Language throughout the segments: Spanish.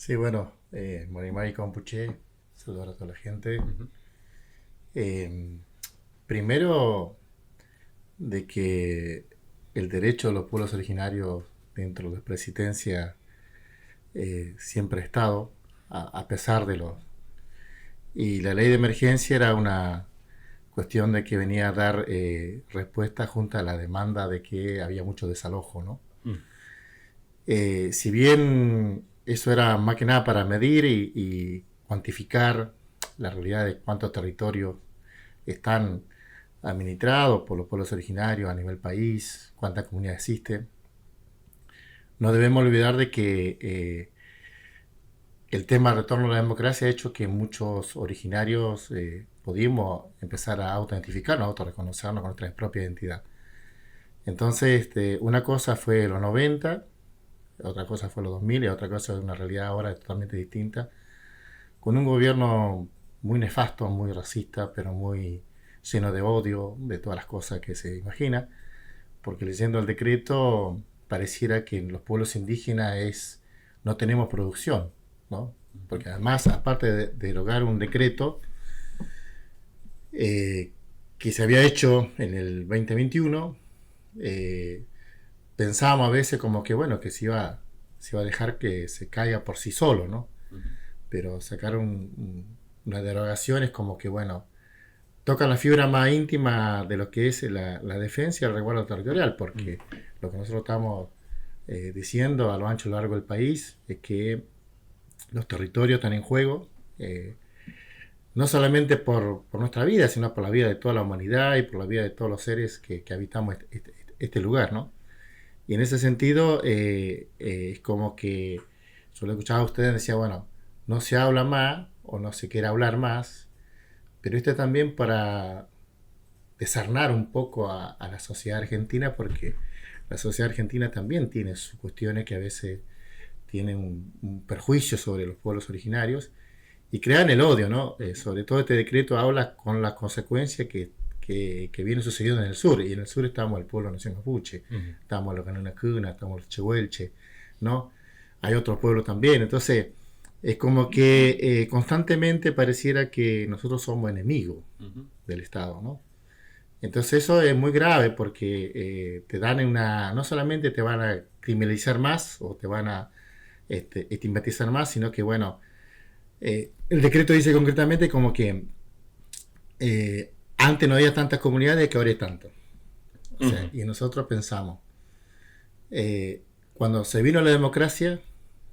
Sí, bueno, Morimari Compuche, saludar a toda la gente. Ujú. Eh, Primero, de que el derecho de los pueblos originarios dentro de la presidencia siempre ha estado, a pesar de los... Y la ley de emergencia era una cuestión de que venía a dar respuesta junto a la demanda de que había mucho desalojo, ¿no? Mm. Si bien eso era más que nada para medir y cuantificar la realidad de cuántos territorios están administrados por los pueblos originarios a nivel país, cuántas comunidades existen, no debemos olvidar de que el tema del retorno a la democracia ha hecho que muchos originarios pudimos empezar a autoidentificarnos, a autorreconocernos con nuestra propia identidad. Entonces, una cosa fue los 90, otra cosa fue los 2000 y otra cosa es una realidad ahora totalmente distinta, con un gobierno muy nefasto, muy racista, pero muy lleno de odio, de todas las cosas que se imagina, porque leyendo el decreto pareciera que en los pueblos indígenas no tenemos producción, ¿no? Porque además, aparte de derogar un decreto eh, que se había hecho en el 2021, eh, pensábamos a veces como que, bueno, que se iba a dejar que se caiga por sí solo, ¿no? Ujú. Pero sacar una derogación es como que, bueno, tocan la fibra más íntima de lo que es la defensa y el resguardo territorial, Mm. porque lo que nosotros estamos diciendo a lo ancho y lo largo del país es que los territorios están en juego, no solamente por nuestra vida, sino por la vida de toda la humanidad y por la vida de todos los seres que habitamos este lugar, ¿no? Y en ese sentido, es como que yo lo escuchaba a ustedes, decía, bueno, no se habla más o no se quiere hablar más, pero esto también para desarnar un poco a la sociedad argentina, porque la sociedad argentina también tiene sus cuestiones que a veces tienen un perjuicio sobre los pueblos originarios y crean el odio, ¿no? Sobre todo este decreto habla con las consecuencias que viene sucediendo en el sur, y en el sur estamos el pueblo nación mapuche, Ujú. estamos los Cananacuna, estamos los Chehuelche, ¿no? Hay otros pueblos también, entonces es como que constantemente pareciera que nosotros somos enemigos Ujú. del Estado, ¿no? Entonces eso es muy grave porque te dan no solamente te van a criminalizar más o te van a estigmatizar más, sino que bueno, el decreto dice concretamente como que antes no había tantas comunidades que ahora hay tantas. O sea, Ujú. y nosotros pensamos, cuando se vino la democracia,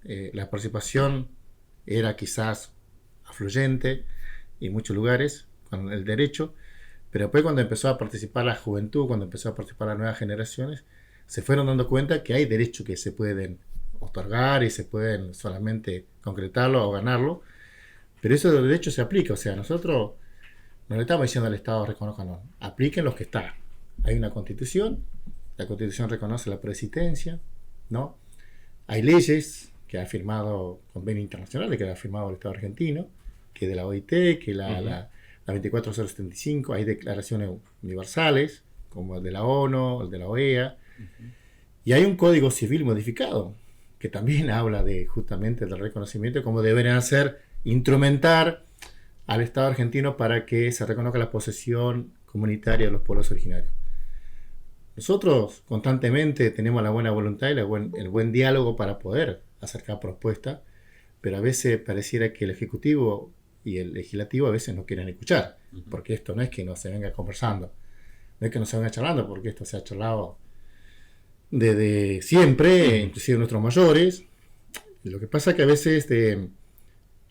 la participación era quizás afluyente en muchos lugares con el derecho, pero después cuando empezó a participar la juventud, cuando empezó a participar las nuevas generaciones, se fueron dando cuenta que hay derechos que se pueden otorgar y se pueden solamente concretarlo o ganarlo, pero eso de derecho se aplica, o sea, nosotros no le estamos diciendo al Estado reconozcan, no, apliquen los que están. Hay una constitución, la constitución reconoce la presidencia, ¿no? Hay leyes que ha firmado convenios internacionales, que ha firmado el Estado argentino, que es de la OIT, que Ujú. la 24075, hay declaraciones universales, como el de la ONU, el de la OEA, Ujú. y hay un código civil modificado, que también habla de justamente del reconocimiento, como deberían hacer, instrumentar al Estado argentino para que se reconozca la posesión comunitaria de los pueblos originarios. Nosotros constantemente tenemos la buena voluntad y el buen diálogo para poder acercar propuestas, pero a veces pareciera que el Ejecutivo y el Legislativo a veces no quieren escuchar, Ujú. porque esto no es que no se venga conversando, no es que no se venga charlando, porque esto se ha charlado desde siempre, Ujú. inclusive nuestros mayores. Lo que pasa es que a veces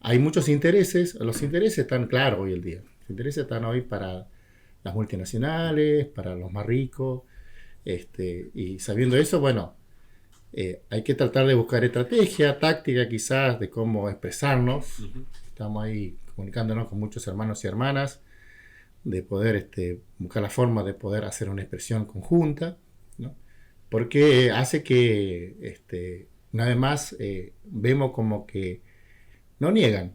hay muchos intereses, los intereses están claros hoy el día, los intereses están hoy para las multinacionales, para los más ricos, y sabiendo eso, bueno, hay que tratar de buscar estrategia, táctica quizás de cómo expresarnos. Ujú. Estamos ahí comunicándonos con muchos hermanos y hermanas, de poder buscar la forma de poder hacer una expresión conjunta, ¿no? Porque hace que, una vez más, vemos como que no niegan,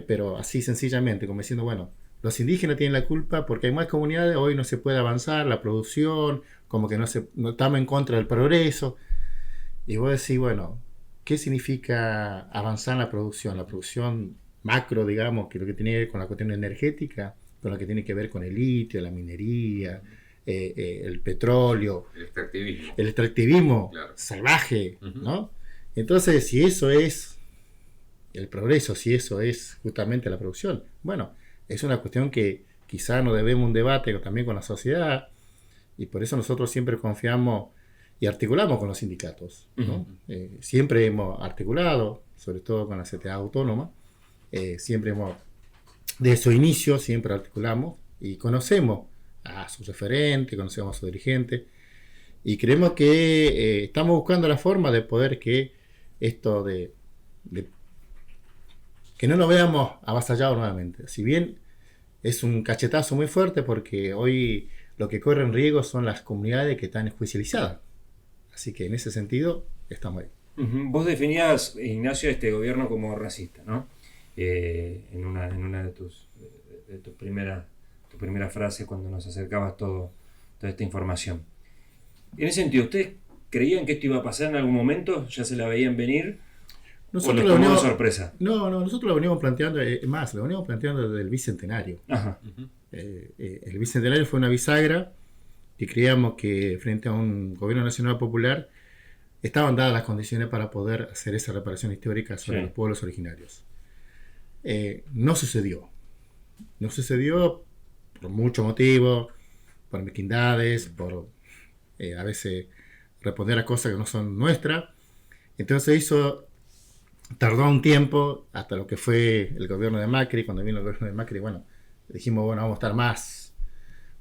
pero así sencillamente, como diciendo, bueno, los indígenas tienen la culpa porque hay más comunidades, hoy no se puede avanzar, la producción, como que no estamos en contra del progreso. Y vos decís, bueno, ¿qué significa avanzar en la producción? La producción macro, digamos, que lo que tiene que ver con la cuestión energética, con lo que tiene que ver con el litio, la minería, el petróleo, el extractivismo claro, salvaje, ¿no? Entonces, si eso es el progreso, si eso es justamente la producción, bueno, es una cuestión que quizá nos debemos un debate también con la sociedad, y por eso nosotros siempre confiamos y articulamos con los sindicatos, ¿no? Siempre hemos articulado, sobre todo con la CTA autónoma, siempre hemos, de su inicio, siempre articulamos y conocemos a sus referentes, conocemos a sus dirigentes, y creemos que estamos buscando la forma de poder que esto de que no nos veamos avasallados nuevamente. Si bien es un cachetazo muy fuerte, porque hoy lo que corre en riesgo son las comunidades que están judicializadas. Así que en ese sentido estamos ahí. Vos definías, Ignacio, este gobierno como racista, ¿no? En una de tus primeras frases cuando nos acercabas toda esta información. En ese sentido, ¿ustedes creían que esto iba a pasar en algún momento? ¿Ya se la veían venir? Nosotros ¿O les tomó de sorpresa? No, nosotros lo veníamos planteando, lo veníamos planteando desde el Bicentenario. Ajá. El Bicentenario fue una bisagra y creíamos que frente a un gobierno nacional popular estaban dadas las condiciones para poder hacer esa reparación histórica sobre los pueblos originarios. No sucedió. No sucedió por muchos motivos, por mezquindades, por a veces responder a cosas que no son nuestras. Entonces tardó un tiempo hasta lo que fue el gobierno de Macri. Cuando vino el gobierno de Macri, bueno, dijimos, bueno, vamos a estar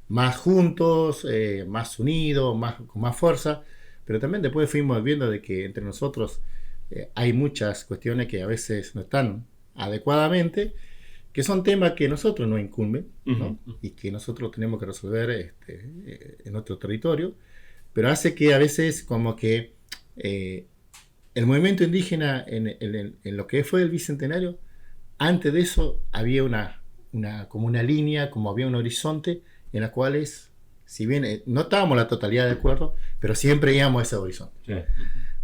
más juntos, más unidos, con más fuerza, pero también después fuimos viendo de que entre nosotros hay muchas cuestiones que a veces no están adecuadamente, que son temas que nosotros nos incumben, ¿no? Y que nosotros tenemos que resolver en nuestro territorio, pero hace que a veces como que el movimiento indígena en lo que fue el Bicentenario, antes de eso había como una línea, como había un horizonte en la cual si bien no estábamos la totalidad de acuerdo, pero siempre íbamos a ese horizonte. Sí.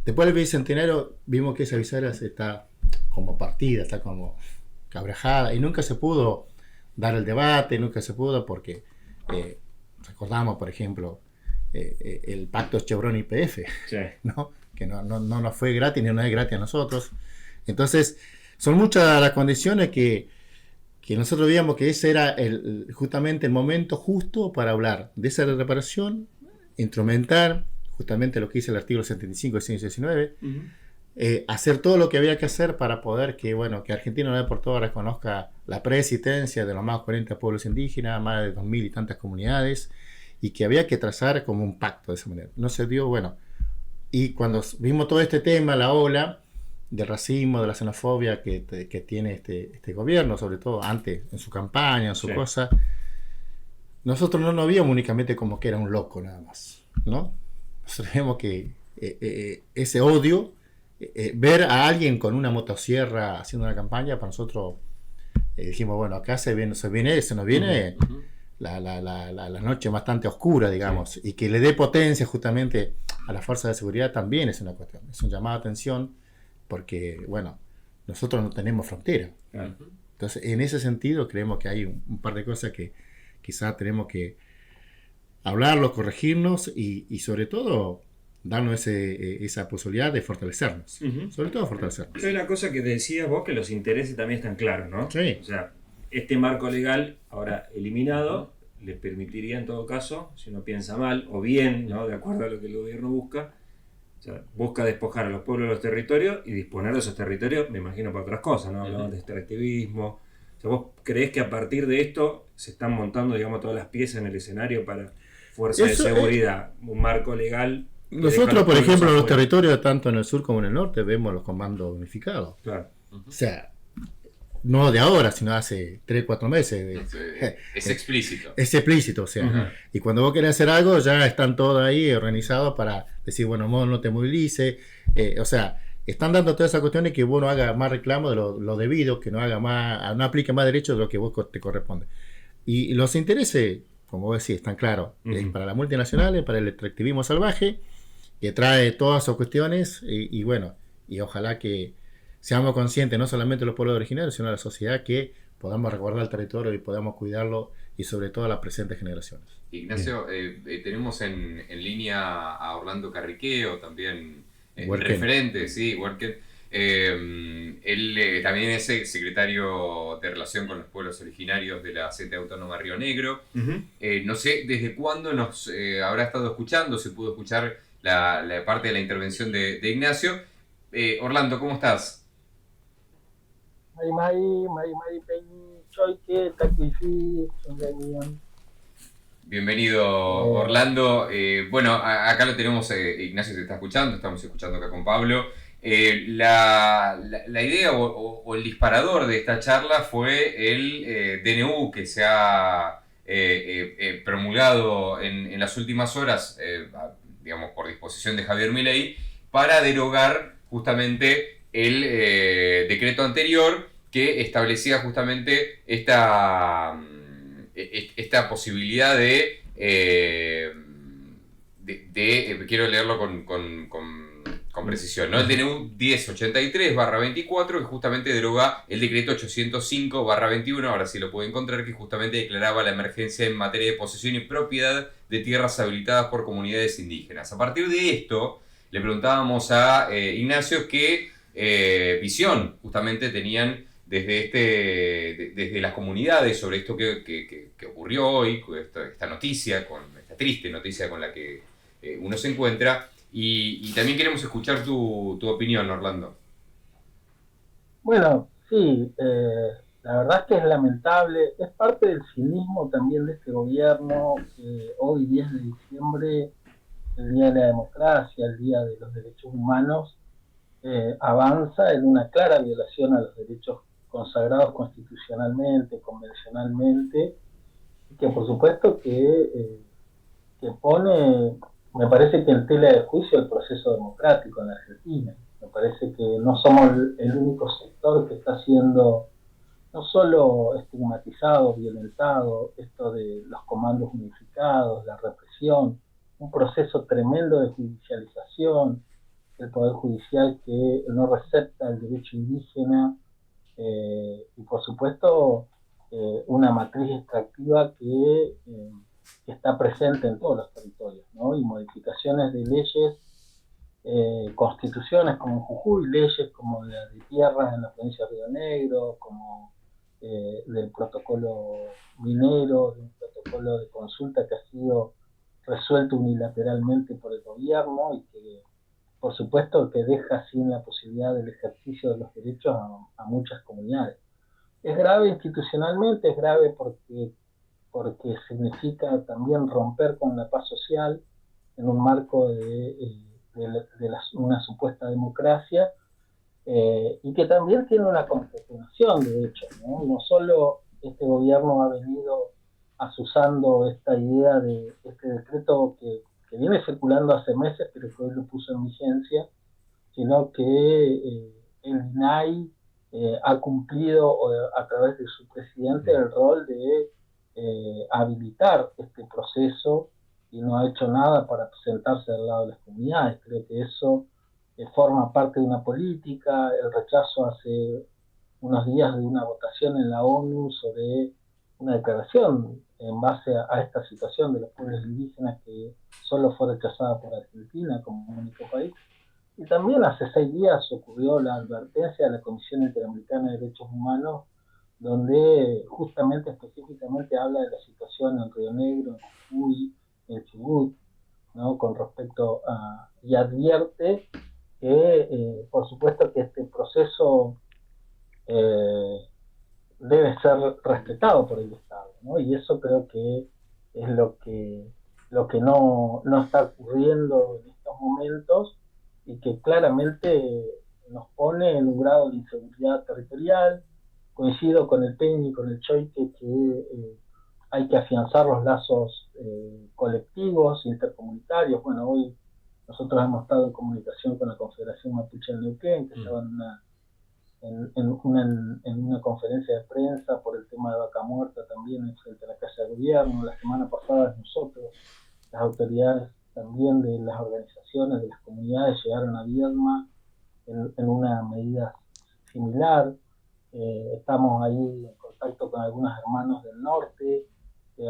Después del Bicentenario vimos que esa bisagra está como partida, está como cabrajada, y nunca se pudo dar el debate, nunca se pudo porque recordamos, por ejemplo, el pacto Chevron-YPF, sí, ¿no? Que no nos fue gratis ni nos es gratis a nosotros. Entonces, son muchas las condiciones que nosotros veíamos que ese era justamente el momento justo para hablar de esa reparación, instrumentar justamente lo que dice el artículo 75 y 119, hacer todo lo que había que hacer para poder que Argentina una vez por todas reconozca la preexistencia de los más de 40 pueblos indígenas, más de 2000 y tantas comunidades, y que había que trazar como un pacto de esa manera. No se dio, y cuando vimos todo este tema, la ola del racismo, de la xenofobia que tiene este gobierno, sobre todo antes, en su campaña, en su cosa, nosotros no nos veíamos únicamente como que era un loco nada más, ¿no? Nosotros vemos que ese odio, ver a alguien con una motosierra haciendo una campaña, para nosotros dijimos, bueno, acá se nos viene la noche bastante oscura, digamos, y que le dé potencia justamente a las fuerzas de seguridad también es una cuestión, es un llamado a atención, porque, nosotros no tenemos frontera. Entonces, en ese sentido, creemos que hay un par de cosas que quizás tenemos que hablarlo, corregirnos y sobre todo, darnos esa posibilidad de fortalecernos. Sobre todo, fortalecernos. Hay una cosa que decías vos, que los intereses también están claros, ¿no? Sí. O sea, este marco legal, ahora eliminado, les permitiría en todo caso, si uno piensa mal o bien, ¿no? De acuerdo a lo que el gobierno busca, o sea, busca despojar a los pueblos de los territorios y disponer de esos territorios, me imagino, para otras cosas, ¿no? Hablaban de extractivismo. O sea, ¿vos creés que a partir de esto se están montando, digamos, todas las piezas en el escenario para fuerzas de seguridad? Un marco legal. Nosotros, por ejemplo, en los territorios, tanto en el sur como en el norte, vemos los comandos unificados. Claro. O sea, no de ahora, sino hace 3-4 meses. Es explícito. Es explícito, o sea. Y cuando vos querés hacer algo, ya están todos ahí organizados para decir, bueno, vos no te movilices. O sea, están dando todas esas cuestiones que vos no hagas más reclamo de lo debido, que no aplique más derechos de lo que vos te corresponde. Y los intereses, como vos decís, están claros. Para las multinacionales, para el extractivismo salvaje, que trae todas esas cuestiones, y y ojalá que seamos conscientes, no solamente los pueblos originarios, sino la sociedad, que podamos resguardar el territorio y podamos cuidarlo, y sobre todo a las presentes generaciones. Ignacio, tenemos en línea a Orlando Carriqueo, también Huerquén. referente, sí, Huerquén. Él también es secretario de Relación con los Pueblos Originarios de la CTA Autónoma Río Negro. No sé desde cuándo nos habrá estado escuchando, se pudo escuchar la parte de la intervención de Ignacio. Orlando, ¿cómo estás? Bienvenido, Orlando. Bueno, acá lo tenemos, Ignacio se está escuchando, estamos escuchando acá con Pablo. La idea o el disparador de esta charla fue el DNU que se ha promulgado en las últimas horas, digamos, por disposición de Javier Milei, para derogar justamente el decreto anterior que establecía justamente esta posibilidad quiero leerlo con precisión, ¿no? El DNU 1083/24, que justamente deroga el decreto 805/21, ahora sí lo puedo encontrar, que justamente declaraba la emergencia en materia de posesión y propiedad de tierras habilitadas por comunidades indígenas. A partir de esto, le preguntábamos a Ignacio qué visión justamente tenían desde las comunidades sobre esto que ocurrió hoy, esta noticia, esta triste noticia con la que uno se encuentra, y también queremos escuchar tu opinión, Orlando. Bueno, sí, la verdad es que es lamentable, es parte del cinismo también de este gobierno, que hoy 10 de diciembre, el Día de la Democracia, el Día de los Derechos Humanos, avanza en una clara violación a los derechos consagrados constitucionalmente, convencionalmente, y que por supuesto que pone, me parece que en tela de juicio el proceso democrático en la Argentina. Me parece que no somos el único sector que está siendo no solo estigmatizado, violentado, esto de los comandos unificados, la represión, un proceso tremendo de judicialización, el Poder Judicial que no recepta el derecho indígena, y por supuesto una matriz extractiva que está presente en todos los territorios, ¿no? Y modificaciones de leyes, constituciones como en Jujuy, leyes como la de tierras en la provincia de Río Negro, como del protocolo minero, de un protocolo de consulta que ha sido resuelto unilateralmente por el gobierno y que por supuesto que deja sin la posibilidad del ejercicio de los derechos a muchas comunidades. Es grave institucionalmente, es grave porque significa también romper con la paz social en un marco de una supuesta democracia, y que también tiene una concatenación de hechos, ¿no? No solo este gobierno ha venido asusando esta idea de este decreto que viene circulando hace meses, pero que hoy lo puso en vigencia, sino que el INAI ha cumplido a través de su presidente el rol de habilitar este proceso y no ha hecho nada para sentarse al lado de las comunidades. Creo que eso forma parte de una política. El rechazo hace unos días de una votación en la ONU sobre una declaración en base a esta situación de los pueblos indígenas que solo fue rechazada por Argentina como único país. Y también hace 6 días ocurrió la advertencia de la Comisión Interamericana de Derechos Humanos, donde justamente específicamente habla de la situación en Río Negro, en Jujuy, en Chubut, ¿no? Con respecto a, y advierte que por supuesto que este proceso debe ser respetado por el Estado, ¿no? Y eso creo que es lo que no está ocurriendo en estos momentos y que claramente nos pone en un grado de inseguridad territorial. Coincido con el Peñi y con el Choike que hay que afianzar los lazos colectivos, intercomunitarios. Bueno, hoy nosotros hemos estado en comunicación con la Confederación Mapuche en Neuquén, que estaban en una conferencia de prensa por el tema de Vaca Muerta también frente a la Casa de Gobierno. La semana pasada nosotros, las autoridades también de las organizaciones, de las comunidades, llegaron a Viedma en una medida similar. Estamos ahí en contacto con algunos hermanos del norte.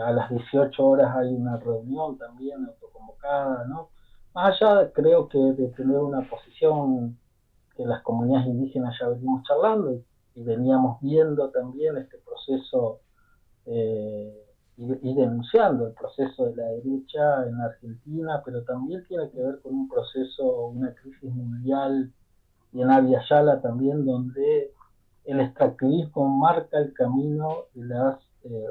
A las 18 horas hay una reunión también autoconvocada, ¿no? Más allá, creo que de tener una posición que las comunidades indígenas ya venimos charlando y veníamos viendo también este proceso y denunciando el proceso de la derecha en Argentina, pero también tiene que ver con un proceso, una crisis mundial y en Abya Yala también, donde el extractivismo marca el camino de las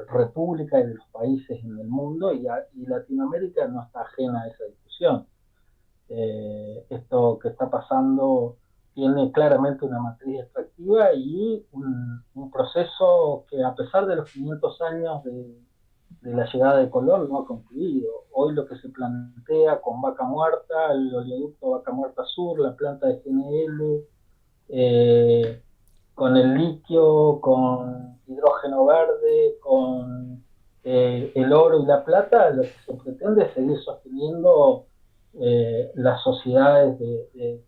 repúblicas y de los países en el mundo y Latinoamérica no está ajena a esa discusión. Esto que está pasando tiene claramente una matriz extractiva y un proceso que a pesar de los 500 años de la llegada de Colón no ha concluido. Hoy lo que se plantea con Vaca Muerta, el oleoducto Vaca Muerta Sur, la planta de GNL, con el litio, con hidrógeno verde, con el oro y la plata, lo que se pretende es seguir sosteniendo las sociedades del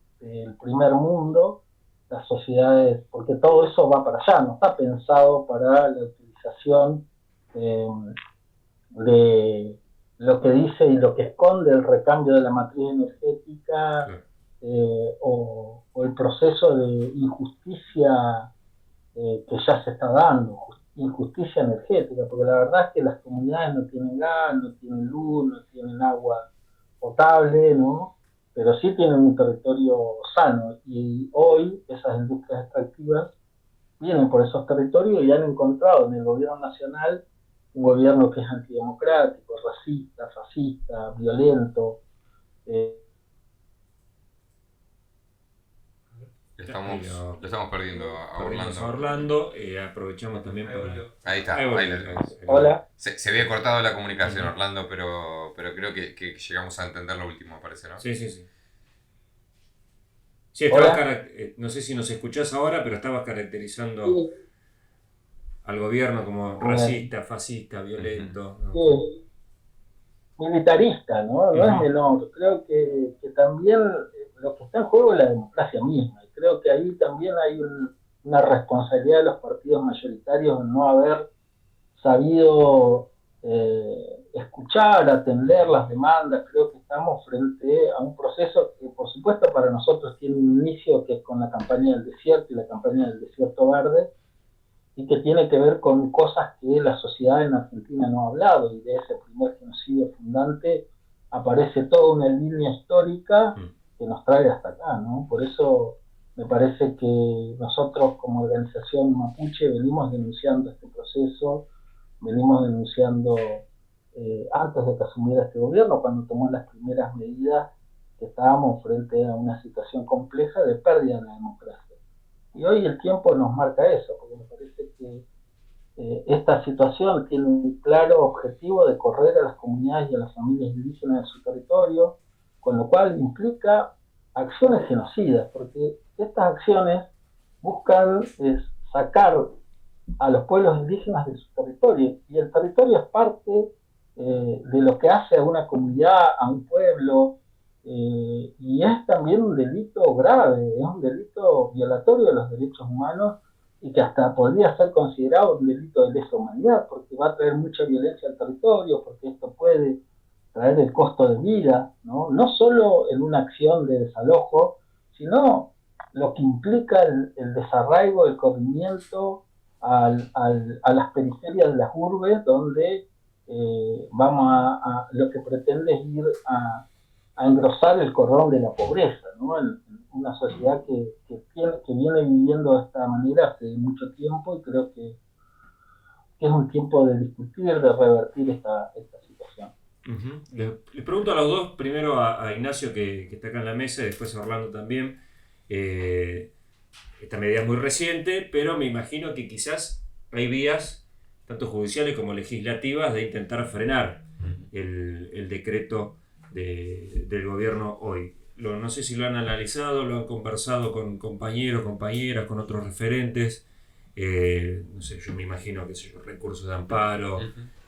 primer mundo, las sociedades, porque todo eso va para allá, no está pensado para la utilización de lo que dice y lo que esconde el recambio de la matriz energética, o el proceso de injusticia que ya se está dando, injusticia energética, porque la verdad es que las comunidades no tienen gas, no tienen luz, no tienen agua potable, ¿no? Pero sí tienen un territorio sano, y hoy esas industrias extractivas vienen por esos territorios y han encontrado en el gobierno nacional un gobierno que es antidemocrático, racista, fascista, violento. Lo estamos perdiendo a Perdimos Orlando. a Orlando, aprovechamos también para... Ahí está. Hola. Se había cortado la comunicación, Orlando, pero creo que llegamos a entender lo último, me parece, ¿no? Sí. Sí, estabas no sé si nos escuchás ahora, pero estabas caracterizando al gobierno como racista, fascista, violento. ¿no? Sí. Militarista, ¿no? No es menor. Creo que también lo que está en juego es la democracia misma. Y creo que ahí también hay una responsabilidad de los partidos mayoritarios en no haber sabido escuchar, atender las demandas. Creo que estamos frente a un proceso que, por supuesto, para nosotros tiene un inicio, que es con la campaña del desierto y la campaña del desierto verde, y que tiene que ver con cosas que la sociedad en Argentina no ha hablado, y de ese primer genocidio fundante aparece toda una línea histórica que nos trae hasta acá, ¿no? Por eso me parece que nosotros como organización mapuche venimos denunciando este proceso, venimos denunciando antes de que asumiera este gobierno, cuando tomó las primeras medidas, que estábamos frente a una situación compleja de pérdida de la democracia. Y hoy el tiempo nos marca eso, porque me parece que esta situación tiene un claro objetivo de correr a las comunidades y a las familias indígenas de su territorio, con lo cual implica acciones genocidas, porque estas acciones buscan sacar a los pueblos indígenas de su territorio, y el territorio es parte de lo que hace a una comunidad, a un pueblo, y es también un delito grave, es un delito violatorio de los derechos humanos, y que hasta podría ser considerado un delito de lesa humanidad, porque va a traer mucha violencia al territorio, porque esto puede traer el costo de vida, no solo en una acción de desalojo, sino lo que implica el desarraigo, el corrimiento a las periferias de las urbes, donde lo que pretende es ir a engrosar el cordón de la pobreza, ¿no? En una sociedad que viene viviendo de esta manera hace mucho tiempo, y creo que es un tiempo de discutir, de revertir esta situación. Les pregunto a los dos, primero a Ignacio, que está acá en la mesa, y después a Orlando también. Esta medida es muy reciente, pero me imagino que quizás hay vías, tanto judiciales como legislativas, de intentar frenar el decreto del gobierno hoy. No sé si lo han analizado, lo han conversado con compañeros, compañeras, con otros referentes. No sé, yo me imagino que recursos de amparo,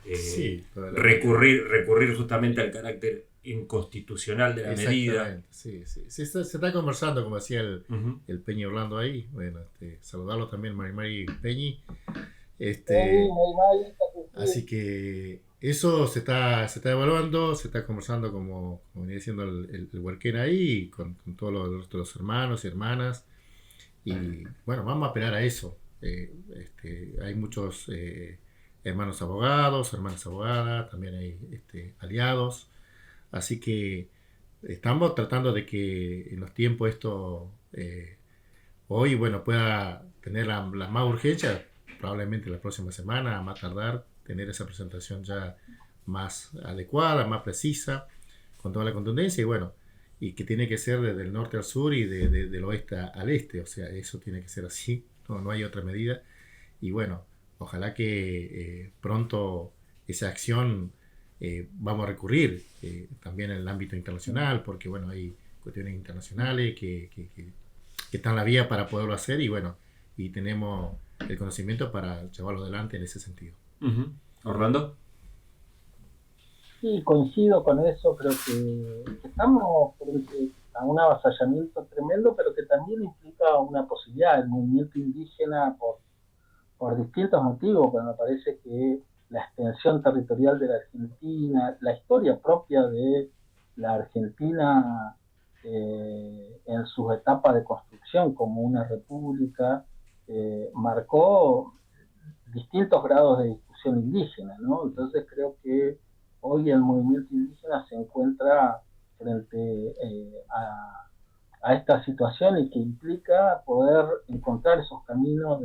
Sí, recurrir justamente al carácter inconstitucional de la medida. Exactamente, sí, sí. Sí, se está conversando, como decía Ujú. el Peñi Orlando ahí. Bueno, saludarlo también, Mari Peñi. Muy mal, Así que eso se está evaluando, se está conversando como venía diciendo el Huerquén ahí, con todos los hermanos y hermanas. Y bueno, vamos a apelar a eso. Hay muchos hermanos abogados, hermanas abogadas, también hay aliados. Así que estamos tratando de que en los tiempos esto hoy, bueno, pueda tener la más urgencia, probablemente la próxima semana, a más tardar, tener esa presentación ya más adecuada, más precisa, con toda la contundencia y bueno, y que tiene que ser desde el norte al sur y del oeste al este, o sea, eso tiene que ser así, no hay otra medida. Y bueno, ojalá que pronto esa acción vamos a recurrir también en el ámbito internacional, porque bueno, hay cuestiones internacionales que están en la vía para poderlo hacer y bueno, y tenemos el conocimiento para llevarlo adelante en ese sentido. Ujú. Orlando. Sí, coincido con eso, creo que estamos frente a un avasallamiento tremendo, pero que también implica una posibilidad, el movimiento indígena por distintos motivos, pero me parece que la extensión territorial de la Argentina, la historia propia de la Argentina en sus etapas de construcción como una república, marcó distintos grados de discusión indígena, ¿no? Entonces creo que hoy el movimiento indígena se encuentra frente a esta situación y que implica poder encontrar esos caminos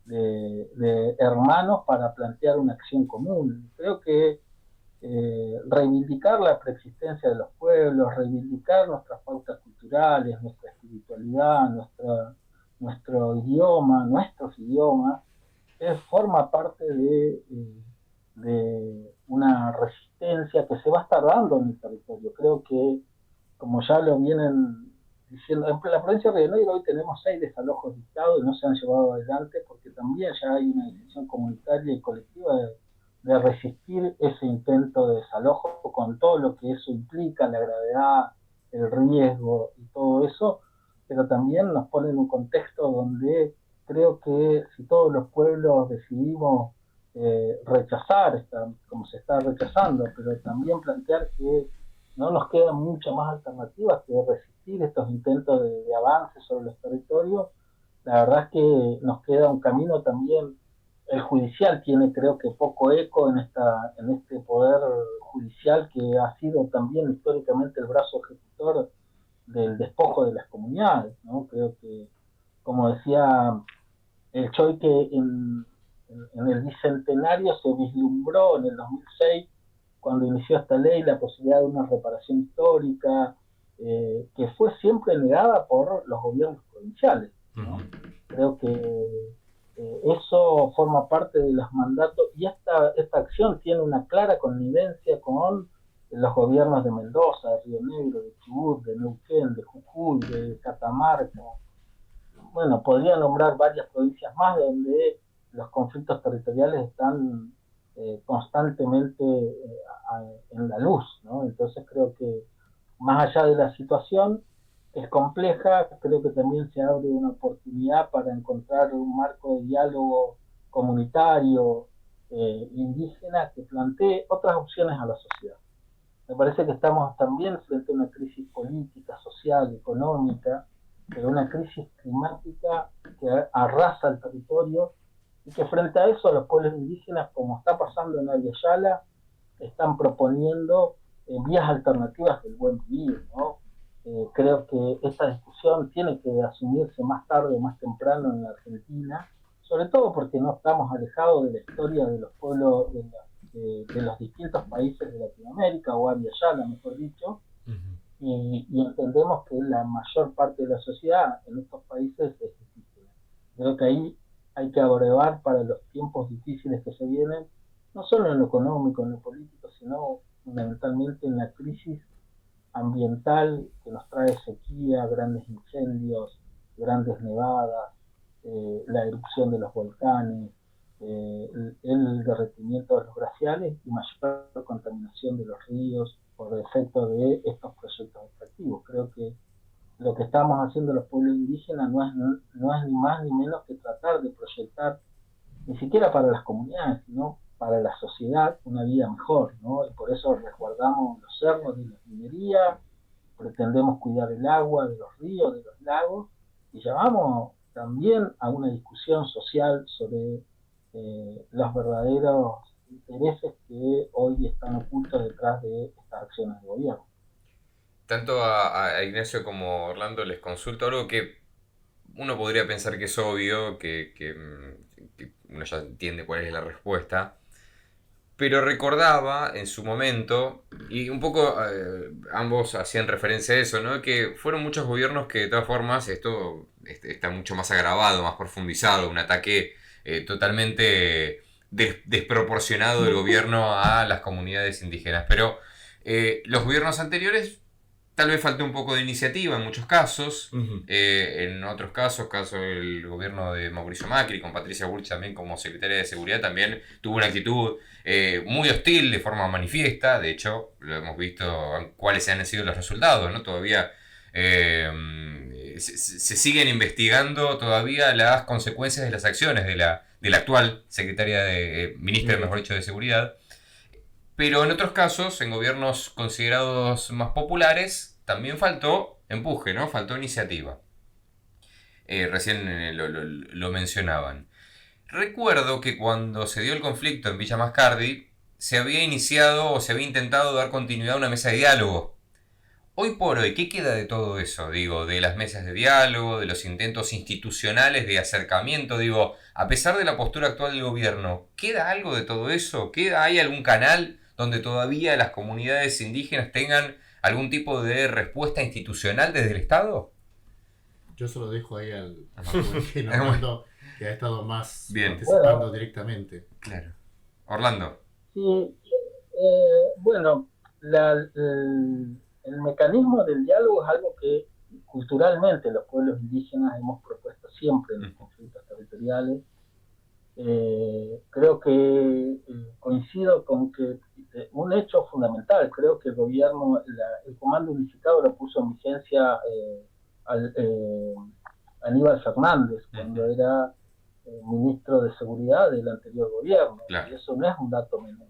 de hermanos para plantear una acción común. Creo que reivindicar la preexistencia de los pueblos, reivindicar nuestras pautas culturales, nuestra espiritualidad, nuestro idioma, nuestros idiomas, forma parte de una resistencia que se va a estar dando en el territorio. Creo que, como ya lo vienen diciendo, en la provincia de Río Negro hoy tenemos 6 desalojos dictados y no se han llevado adelante porque también ya hay una decisión comunitaria y colectiva de resistir ese intento de desalojo con todo lo que eso implica, la gravedad, el riesgo y todo eso, pero también nos pone en un contexto donde creo que si todos los pueblos decidimos rechazar, como se está rechazando, pero también plantear que no nos quedan muchas más alternativas que resistir estos intentos de avance sobre los territorios, la verdad es que nos queda un camino también. El judicial tiene, creo que, poco eco en este poder judicial que ha sido también históricamente el brazo ejecutor del despojo de las comunidades, ¿no? Creo que, como decía el Choi, que en el bicentenario se vislumbró en el 2006, cuando inició esta ley, la posibilidad de una reparación histórica, que fue siempre negada por los gobiernos provinciales, ¿no? Ujú. Creo que eso forma parte de los mandatos y esta acción tiene una clara connivencia con los gobiernos de Mendoza, de Río Negro, de Chubut, de Neuquén, de Jujuy, de Catamarca. Bueno, podría nombrar varias provincias más donde los conflictos territoriales están constantemente en la luz, ¿no? Entonces creo que más allá de la situación, que es compleja, creo que también se abre una oportunidad para encontrar un marco de diálogo comunitario, indígena, que plantee otras opciones a la sociedad. Me parece que estamos también frente a una crisis política, social, económica, pero una crisis climática que arrasa el territorio y que frente a eso los pueblos indígenas, como está pasando en Abya Yala, están proponiendo vías alternativas del buen vivir, ¿no? Creo que esta discusión tiene que asumirse más tarde o más temprano en la Argentina, sobre todo porque no estamos alejados de la historia de los pueblos de los distintos países de Latinoamérica, o Abya Yala, mejor dicho, Ujú. y entendemos que la mayor parte de la sociedad en estos países es indígena. Creo que ahí hay que abrevar para los tiempos difíciles que se vienen, no solo en lo económico, en lo político, sino fundamentalmente en la crisis ambiental que nos trae sequía, grandes incendios, grandes nevadas, la erupción de los volcanes, el derretimiento de los glaciares y mayor contaminación de los ríos por efecto de estos proyectos extractivos. Creo que lo que estamos haciendo los pueblos indígenas no es ni más ni menos que tratar de proyectar, ni siquiera para las comunidades, sino para la sociedad, una vida mejor, ¿no? Y por eso resguardamos los cerros de la minería, pretendemos cuidar el agua de los ríos, de los lagos, y llamamos también a una discusión social sobre los verdaderos intereses que hoy están ocultos detrás de estas acciones de gobierno. Tanto a Ignacio como a Orlando les consulto algo que uno podría pensar que es obvio, que uno ya entiende cuál es la respuesta, pero recordaba en su momento, y un poco ambos hacían referencia a eso, ¿no? Que fueron muchos gobiernos que de todas formas, esto está mucho más agravado, más profundizado, un ataque totalmente desproporcionado del gobierno a las comunidades indígenas, pero los gobiernos anteriores tal vez faltó un poco de iniciativa en muchos casos. En otros casos, caso del gobierno de Mauricio Macri, con Patricia Bullrich también como secretaria de Seguridad, también tuvo una actitud muy hostil de forma manifiesta. De hecho, lo hemos visto cuáles han sido los resultados, ¿no? Todavía se siguen investigando todavía las consecuencias de las acciones de la actual secretaria ministra, mejor dicho, de Seguridad. Pero en otros casos, en gobiernos considerados más populares, también faltó empuje, ¿no? Faltó iniciativa. Recién lo mencionaban. Recuerdo que cuando se dio el conflicto en Villa Mascardi, se había iniciado o se había intentado dar continuidad a una mesa de diálogo. Hoy por hoy, ¿qué queda de todo eso? Digo, de las mesas de diálogo, de los intentos institucionales de acercamiento, digo, a pesar de la postura actual del gobierno, ¿queda algo de todo eso? ¿Hay algún canal donde todavía las comunidades indígenas tengan algún tipo de respuesta institucional desde el Estado? Yo se lo dejo ahí al Orlando, que ha estado más participando directamente. Claro. Orlando. Sí, bueno, el mecanismo del diálogo es algo que culturalmente los pueblos indígenas hemos propuesto siempre en los conflictos territoriales. Creo que coincido con que un hecho fundamental, creo que el gobierno, el Comando Unificado lo puso en vigencia Aníbal Fernández cuando era ministro de Seguridad del anterior gobierno, y eso no es un dato menor.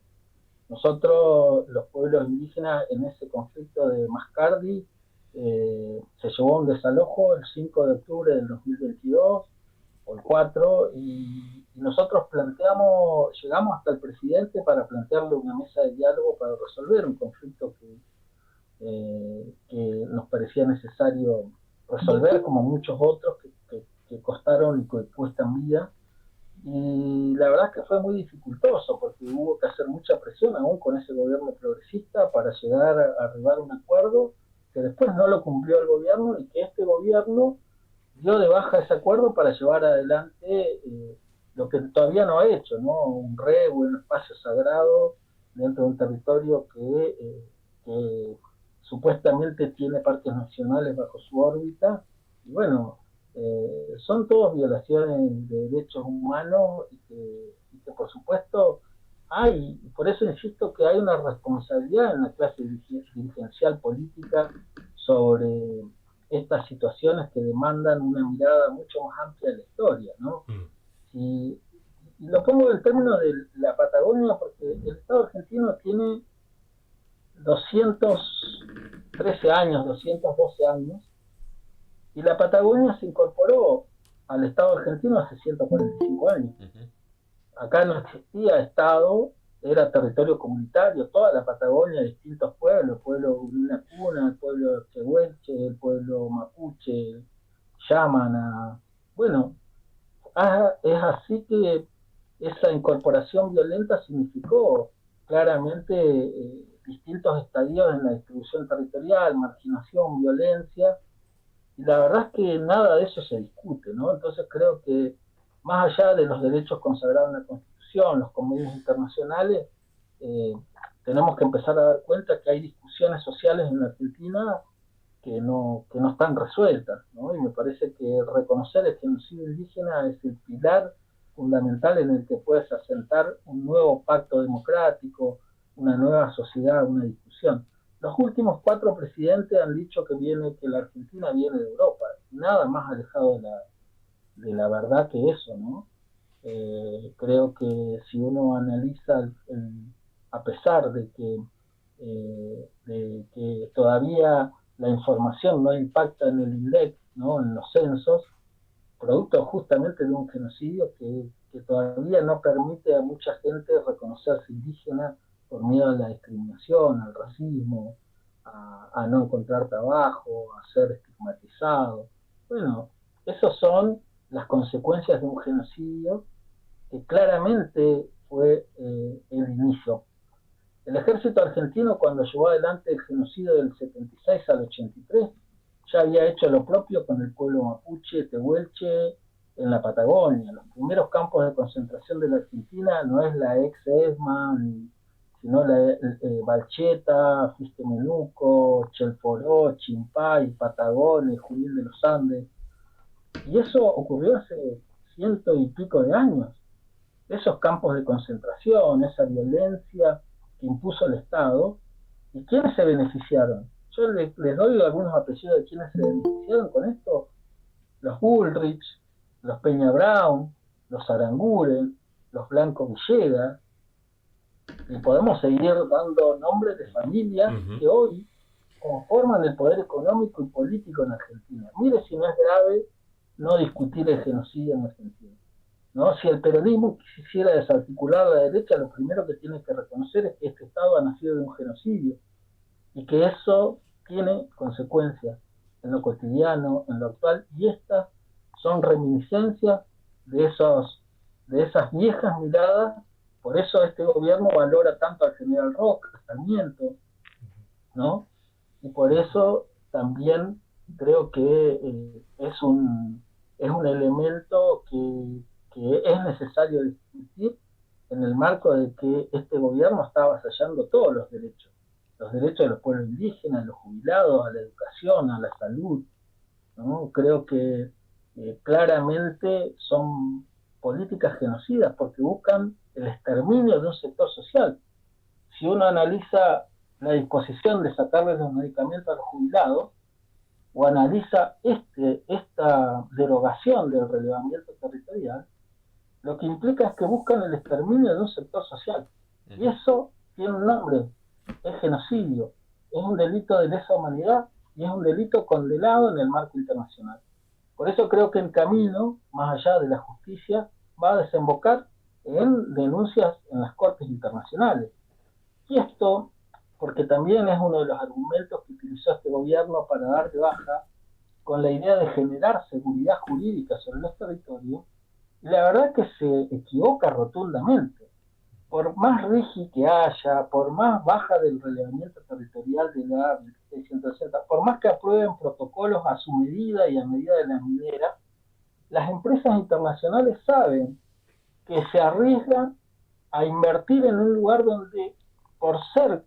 Nosotros, los pueblos indígenas, en ese conflicto de Mascardi, se llevó un desalojo el 5 de octubre del 2022, o el 4, y nosotros llegamos hasta el presidente para plantearle una mesa de diálogo para resolver un conflicto que nos parecía necesario resolver, como muchos otros que costaron y que cuestan vida. Y la verdad es que fue muy dificultoso porque hubo que hacer mucha presión aún con ese gobierno progresista para llegar a arribar a un acuerdo que después no lo cumplió el gobierno y que este gobierno dio de baja ese acuerdo para llevar adelante lo que todavía no ha hecho, ¿no? Un un espacio sagrado dentro de un territorio que supuestamente tiene parques nacionales bajo su órbita. Y bueno, son todas violaciones de derechos humanos y que por supuesto hay, y por eso insisto que hay una responsabilidad en la clase dirigencial política sobre estas situaciones que demandan una mirada mucho más amplia de la historia, ¿no? Y lo pongo en términos de la Patagonia porque el Estado argentino tiene 213 años, 212 años, y la Patagonia se incorporó al Estado argentino hace 145 años. Acá no existía Estado, era territorio comunitario, toda la Patagonia, distintos pueblos, el pueblo Urina Cuna, el pueblo Chehuelche, el pueblo Mapuche, Yamana. Bueno, es así que esa incorporación violenta significó claramente distintos estadios en la distribución territorial, marginación, violencia, y la verdad es que nada de eso se discute, ¿no? Entonces creo que más allá de los derechos consagrados en la Constitución, los convenios internacionales, tenemos que empezar a dar cuenta que hay discusiones sociales en la Argentina que no están resueltas, ¿no? Y me parece que reconocer el genocidio indígena es el pilar fundamental en el que puedes asentar un nuevo pacto democrático, una nueva sociedad, una discusión. Los últimos 4 presidentes han dicho que la Argentina viene de Europa, nada más alejado de la verdad que eso, ¿no? Creo que si uno analiza, a pesar de que todavía la información no impacta en el INDEC, ¿no? En los censos, producto justamente de un genocidio que todavía no permite a mucha gente reconocerse indígena por miedo a la discriminación, al racismo, a no encontrar trabajo, a ser estigmatizado. Bueno, esas son las consecuencias de un genocidio que claramente fue el inicio. El ejército argentino, cuando llevó adelante el genocidio del 76 al 83, ya había hecho lo propio con el pueblo mapuche, tehuelche, en la Patagonia. Los primeros campos de concentración de la Argentina no es la ex-ESMA, sino la Balcheta, Fistemenuco, Chelforó, Chimpay, Patagones, Junín de los Andes. Y eso ocurrió hace 100 y pico de años. Esos campos de concentración, esa violencia que impuso el Estado, ¿y quiénes se beneficiaron? Yo les doy algunos apellidos de quienes se beneficiaron con esto: los Bullrich, los Peña Brown, los Aranguren, los Blanco Villegas, y podemos seguir dando nombres de familias que hoy conforman el poder económico y político en Argentina. Mire si no es grave no discutir el genocidio en Argentina, ¿no? Si el peronismo quisiera desarticular a la derecha, lo primero que tiene que reconocer es que este Estado ha nacido de un genocidio y que eso tiene consecuencias en lo cotidiano, en lo actual, y estas son reminiscencias de esas viejas miradas. Por eso este gobierno valora tanto al general Roca, al Sarmiento, ¿no? Y por eso también creo que es un elemento que es necesario discutir en el marco de que este gobierno está avasallando todos los derechos de los pueblos indígenas, a los jubilados, a la educación, a la salud, ¿no? Creo que claramente son políticas genocidas porque buscan el exterminio de un sector social. Si uno analiza la disposición de sacarles los medicamentos a los jubilados, o analiza esta derogación del relevamiento territorial, lo que implica es que buscan el exterminio de un sector social. Y eso tiene un nombre: es genocidio, es un delito de lesa humanidad y es un delito condenado en el marco internacional. Por eso creo que el camino, más allá de la justicia, va a desembocar en denuncias en las cortes internacionales. Y esto, porque también es uno de los argumentos que utilizó este gobierno para dar de baja, con la idea de generar seguridad jurídica sobre los territorios, y la verdad es que se equivoca rotundamente. Por más rígido que haya, por más baja del relevamiento territorial de la 1660, por más que aprueben protocolos a su medida y a medida de la minera, las empresas internacionales saben que se arriesgan a invertir en un lugar donde, por ser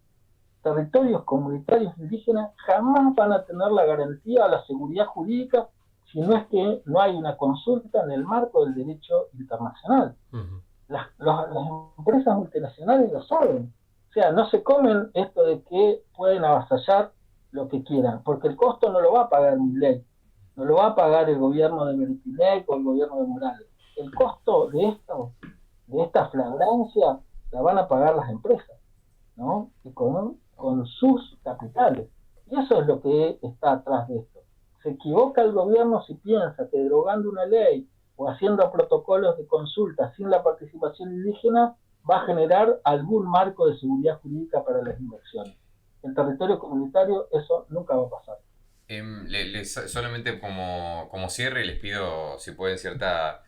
territorios comunitarios indígenas, jamás van a tener la garantía a la seguridad jurídica si no es que no hay una consulta en el marco del derecho internacional. Las empresas multinacionales lo saben. O sea, no se comen esto de que pueden avasallar lo que quieran, porque el costo no lo va a pagar Milei, no lo va a pagar el gobierno de Bertinec o el gobierno de Morales. El costo de esta flagrancia la van a pagar las empresas, ¿no? Y con sus capitales. Y eso es lo que está atrás de esto. Se equivoca el gobierno si piensa que derogando una ley o haciendo protocolos de consulta sin la participación indígena va a generar algún marco de seguridad jurídica para las inversiones. En territorio comunitario eso nunca va a pasar. Solamente como cierre les pido si pueden cierta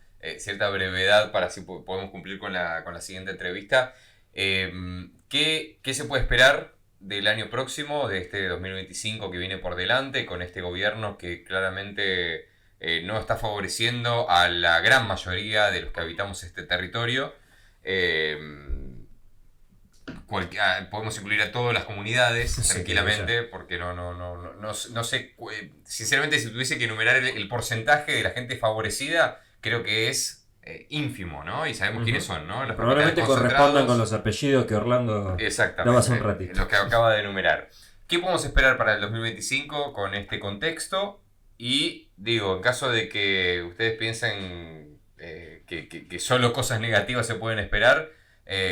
brevedad para si podemos cumplir con la siguiente entrevista. ¿Qué se puede esperar del año próximo, de este 2025 que viene por delante, con este gobierno que claramente no está favoreciendo a la gran mayoría de los que habitamos este territorio? Podemos incluir a todas las comunidades tranquilamente, porque no sé, sinceramente, si tuviese que enumerar el porcentaje de la gente favorecida, creo que es ínfimo, ¿no? Y sabemos quiénes son, ¿no? Probablemente correspondan con los apellidos que Orlando daba hace un ratito. Los que acaba de enumerar. ¿Qué podemos esperar para el 2025 con este contexto? Y digo, en caso de que ustedes piensen que solo cosas negativas se pueden esperar,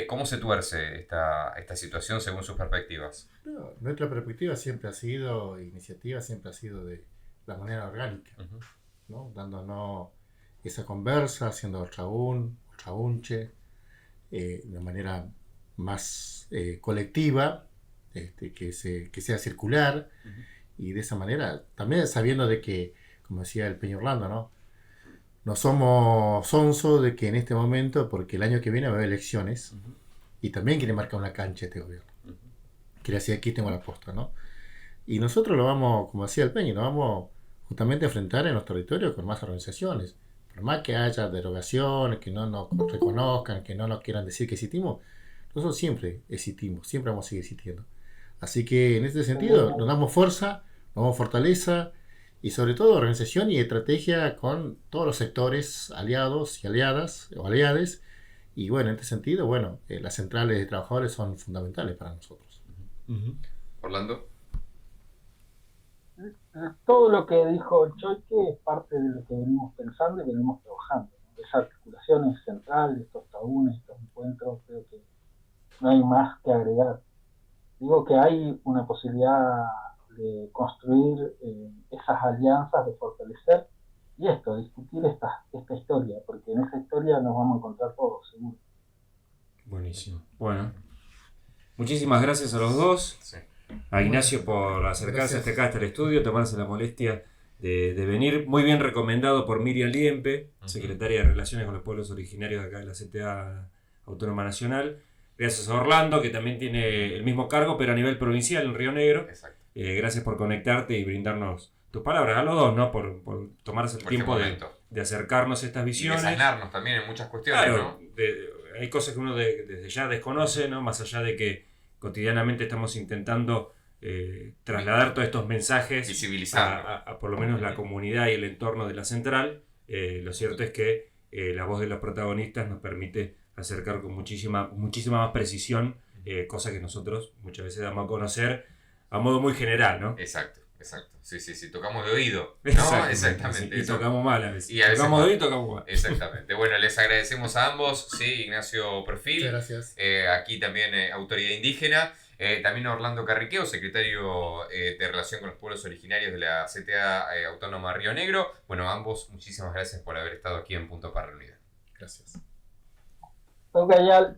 ¿cómo se tuerce esta situación según sus perspectivas? No, nuestra perspectiva siempre ha sido, iniciativa siempre ha sido de la manera orgánica, Ujú. ¿no? Dándonos esa conversa, haciendo otra unche, de manera más colectiva, que sea circular, y de esa manera, también sabiendo de que, como decía el Peña Orlando, ¿no? No somos sonsos de que en este momento, porque el año que viene va a haber elecciones, y también quiere marcar una cancha este gobierno. Quiere decir, aquí tengo la posta, ¿no? Y nosotros lo vamos, como decía el Peña, lo vamos justamente a enfrentar en los territorios con más organizaciones. Por más que haya derogaciones, que no nos reconozcan, que no nos quieran decir que existimos, nosotros siempre existimos, siempre vamos a seguir existiendo. Así que en este sentido nos damos fuerza, nos damos fortaleza y sobre todo organización y estrategia con todos los sectores aliados y aliadas o aliades. Y bueno, en este sentido, bueno, las centrales de trabajadores son fundamentales para nosotros. Orlando. Todo lo que dijo Choique es parte de lo que venimos pensando y venimos trabajando, ¿no? Esa articulación es central, estos taúnes, estos encuentros, creo que no hay más que agregar. Digo que hay una posibilidad de construir esas alianzas, de fortalecer y esto, discutir esta historia, porque en esa historia nos vamos a encontrar todos, seguro. Buenísimo. Bueno, muchísimas gracias a los dos. Sí. A Ignacio por acercarse hasta acá, hasta el estudio, tomarse la molestia de venir. Muy bien recomendado por Miriam Liempe, secretaria de Relaciones con los Pueblos Originarios de acá de la CTA Autónoma Nacional. Gracias a Orlando, que también tiene el mismo cargo, pero a nivel provincial en Río Negro. Exacto. Gracias por conectarte y brindarnos tus palabras. A los dos, ¿no? Por tomarse el Por este tiempo momento. de acercarnos a estas Y visiones. desainarnos también en muchas cuestiones, Claro, ¿no? hay cosas que uno desde ya desconoce, ¿no? Más allá de que cotidianamente estamos intentando trasladar todos estos mensajes Visibilizarlo. a por lo menos la comunidad y el entorno de la central. Lo cierto es que la voz de los protagonistas nos permite acercar con muchísima más precisión cosas que nosotros muchas veces damos a conocer a modo muy general, ¿no? Exacto. Sí, tocamos de oído, ¿no? Exactamente. Y Eso. tocamos mal a veces. Y a veces Tocamos de mal. oído y tocamos mal. Exactamente. Bueno, les agradecemos a ambos, sí, Ignacio Perfil, Muchas gracias. aquí también Autoridad Indígena, también a Orlando Carriqueo, secretario de Relación con los Pueblos Originarios de la CTA Autónoma Río Negro. Bueno, a ambos, muchísimas gracias por haber estado aquí en Punto para Reunida. Gracias. Toca ya